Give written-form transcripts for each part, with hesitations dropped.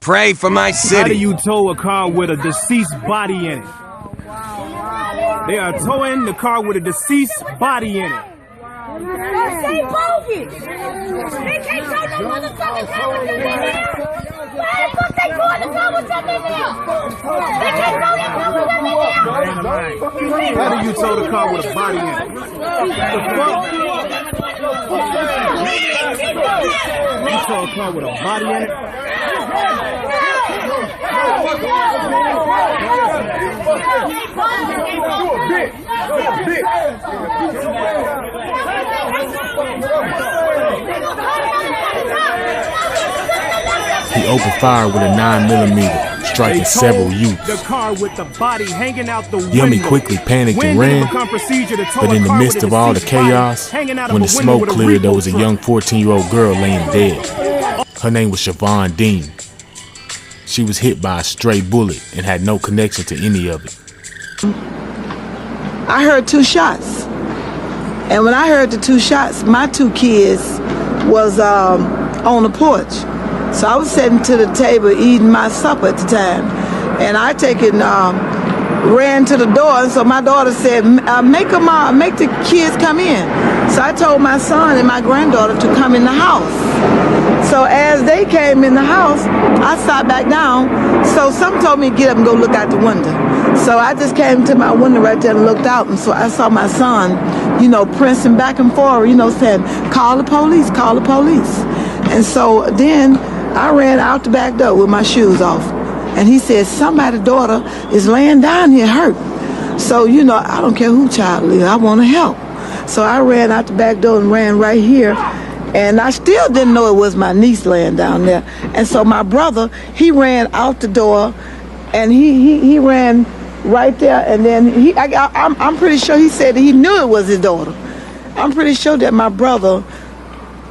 Pray for my city. How do you tow a car with a deceased body in it? They are towing the car with a deceased body in it. They bogus. They can't tow no motherfucking car with them in there. Why the fuck they towing the car with them in there? They can't tow that car with them in there. How do you tow the car with a body in it? The fuck? You tow a car with a body in it? He opened fire with a 9mm, striking several youths. The car with the body hanging out the window. Yummy quickly panicked and ran, but in the midst of all the chaos, when the smoke cleared, there was a young 14-year-old girl laying dead. Her name was Siobhan Dean. She was hit by a stray bullet and had no connection to any of it. I heard 2 shots. And when I heard the 2 shots, my 2 kids was on the porch. So I was sitting to the table eating my supper at the time. And I ran to the door, and so my daughter said, make the kids come in. So I told my son and my granddaughter to come in the house. So as they came in the house, I sat back down. So some told me to get up and go look out the window. So I just came to my window right there and looked out, and so I saw my son, prancing back and forth, saying, call the police, call the police. And so then I ran out the back door with my shoes off. And he said, somebody's daughter is laying down here hurt. So, I don't care who child is, I want to help. So I ran out the back door and ran right here. And I still didn't know it was my niece laying down there. And so my brother, he ran out the door, and he ran right there. And then I'm pretty sure he said that he knew it was his daughter. I'm pretty sure that my brother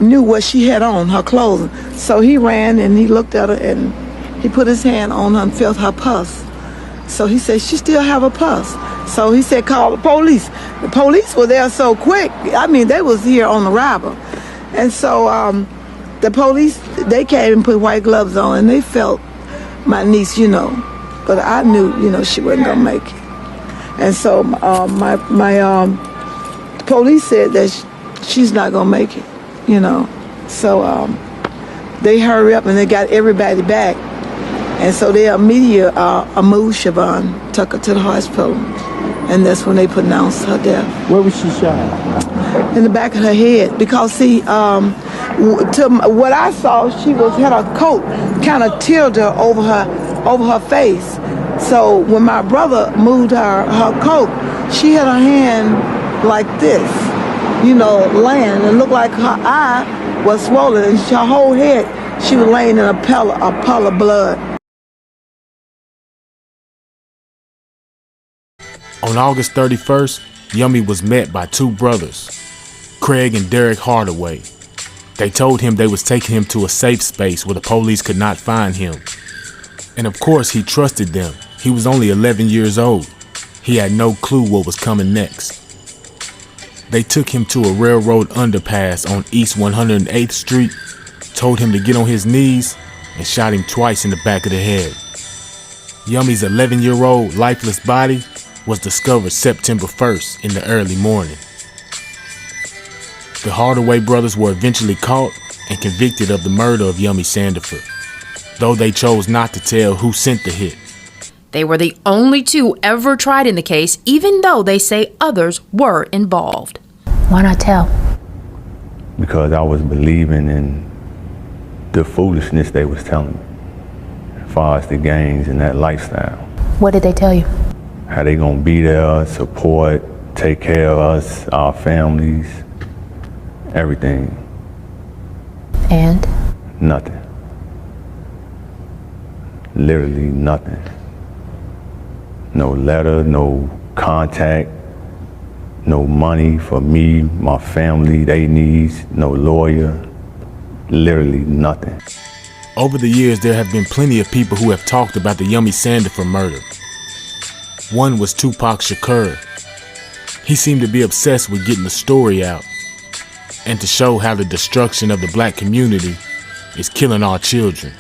knew what she had on, her clothing. So he ran and he looked at her and he put his hand on her and felt her pulse. So he said, she still have a pulse. So he said, call the police. The police were there so quick. I mean, they was here on arrival. And so the police, they came and put white gloves on, and they felt my niece, But I knew, she wasn't going to make it. And so the police said that she's not going to make it, So they hurried up and they got everybody back. And so they immediately moved Siobhan, took her to the hospital. And that's when they pronounced her death. Where was she shot? In the back of her head. Because, see, to what I saw, she had her coat kind of tilted over her face. So when my brother moved her coat, she had her hand like this, laying. It looked like her eye was swollen, and her whole head, she was laying in a puddle of blood. On August 31st, Yummy was met by 2 brothers, Craig and Derek Hardaway. They told him they was taking him to a safe space where the police could not find him. And of course, he trusted them. He was only 11 years old. He had no clue what was coming next. They took him to a railroad underpass on East 108th Street, told him to get on his knees, and shot him twice in the back of the head. Yummy's 11-year-old lifeless body was discovered September 1st in the early morning. The Hardaway brothers were eventually caught and convicted of the murder of Yummy Sandiford, though they chose not to tell who sent the hit. They were the only 2 ever tried in the case, even though they say others were involved. Why not tell? Because I was believing in the foolishness they was telling me, as far as the gangs and that lifestyle. What did they tell you? How they gonna be there, support, take care of us, our families, everything. And? Nothing. Literally nothing. No letter, no contact, no money for me, my family, they needs, no lawyer, literally nothing. Over the years, there have been plenty of people who have talked about the Yummy Sandiford murder. One was Tupac Shakur. He seemed to be obsessed with getting the story out and to show how the destruction of the black community is killing our children.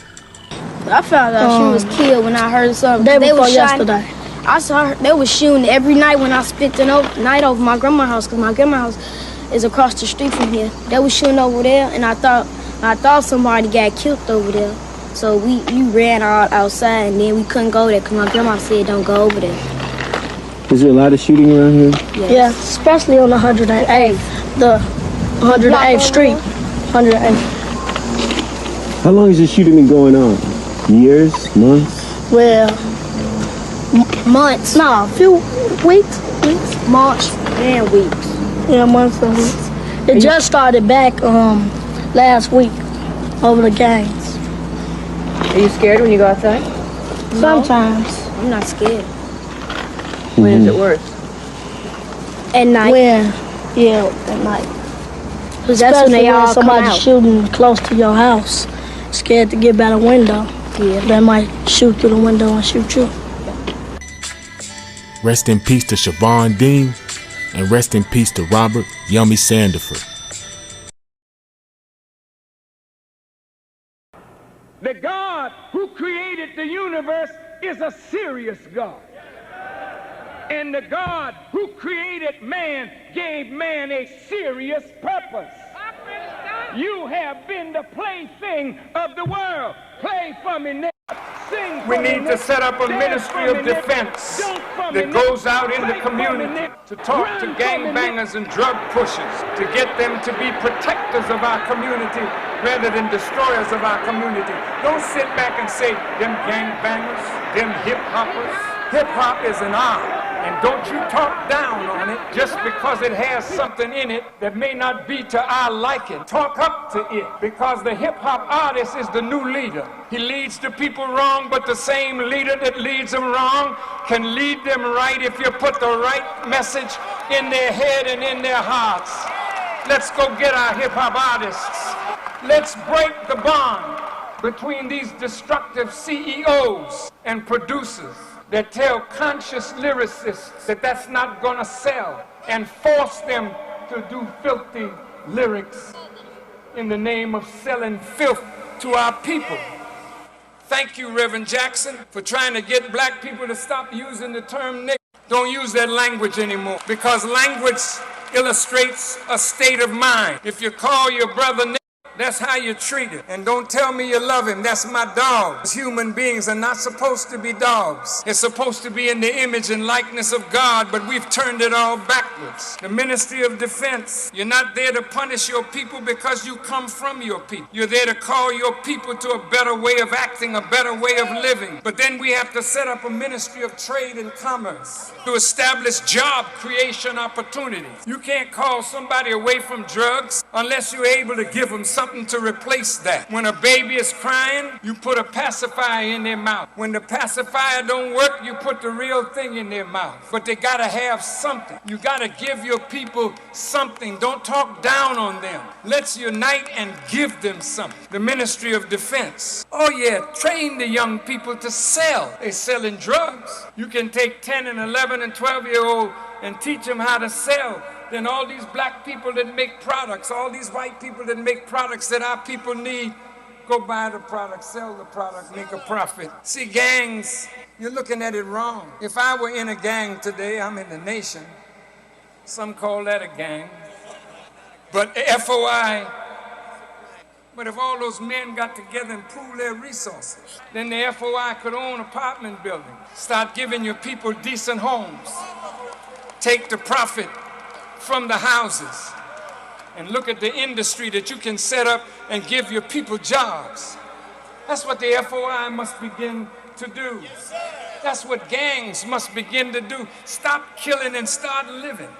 I found out she was killed when I heard something. Day before was shot. yesterday. I saw her. They was shooting every night when I spent the night over my grandma's house, because my grandma's house is across the street from here. They was shooting over there, and I thought somebody got killed over there. So we ran all outside, and then we couldn't go there because my grandma said don't go over there. Is there a lot of shooting around here? Yes. Yeah, especially on 108th, the 108th Street, 108th. How long has this shooting been going on? Years? Months? Well, Months. no, a few weeks. Months and weeks. Yeah, months and weeks. It just started back last week over the gangs. Are you scared when you go outside? Sometimes. I'm not scared. When is it worse? At night. At night. Because that's when they all come somebody out. shooting close to your house, scared to get by the window. Yeah. They might shoot through the window and shoot you. Rest in peace to Siobhan Dean, and rest in peace to Robert Yummy Sandiford. The God who created the universe is a serious God. And the God who created man gave man a serious purpose. You have been the plaything of the world. Play for me, Nick. Sing for We me, need to Nick. set up a Dance ministry for of me, Nick. defense Jump for me, that Nick. goes out in the Fight for me, community Nick. to talk Run to for me, gangbangers and drug pushers, to get them to be protectors of our community rather than destroyers of our community. Don't sit back and say, them gangbangers, them hip-hoppers. Hip-hop is an art. And don't you talk down on it just because it has something in it that may not be to our liking. Talk up to it, because the hip-hop artist is the new leader. He leads the people wrong, but the same leader that leads them wrong can lead them right if you put the right message in their head and in their hearts. Let's go get our hip-hop artists. Let's break the bond between these destructive CEOs and producers that tell conscious lyricists that that's not gonna sell, and force them to do filthy lyrics in the name of selling filth to our people. Thank you, Reverend Jackson, for trying to get black people to stop using the term nigger. Don't use that language anymore, because language illustrates a state of mind. If you call your brother nigger, that's how you treat him. And don't tell me you love him. That's my dog. Human beings are not supposed to be dogs. It's supposed to be in the image and likeness of God, but we've turned it all backwards. The Ministry of Defense, you're not there to punish your people because you come from your people. You're there to call your people to a better way of acting, a better way of living. But then we have to set up a Ministry of Trade and Commerce to establish job creation opportunities. You can't call somebody away from drugs unless you're able to give them something to replace that. When a baby is crying, you put a pacifier in their mouth. When the pacifier don't work, you put the real thing in their mouth. But they gotta have something. You gotta give your people something. Don't talk down on them. Let's unite and give them something. The Ministry of Defense. Oh yeah, train the young people to sell. They're selling drugs. You can take 10 and 11 and 12-year-old and teach them how to sell. Then all these black people that make products, all these white people that make products that our people need, go buy the product, sell the product, make a profit. See, gangs, you're looking at it wrong. If I were in a gang today, I'm in the Nation. Some call that a gang. But FOI, but if all those men got together and pooled their resources, then the FOI could own apartment buildings, start giving your people decent homes, take the profit from the houses, and look at the industry that you can set up and give your people jobs. That's what the FOI must begin to do. That's what gangs must begin to do. Stop killing and start living.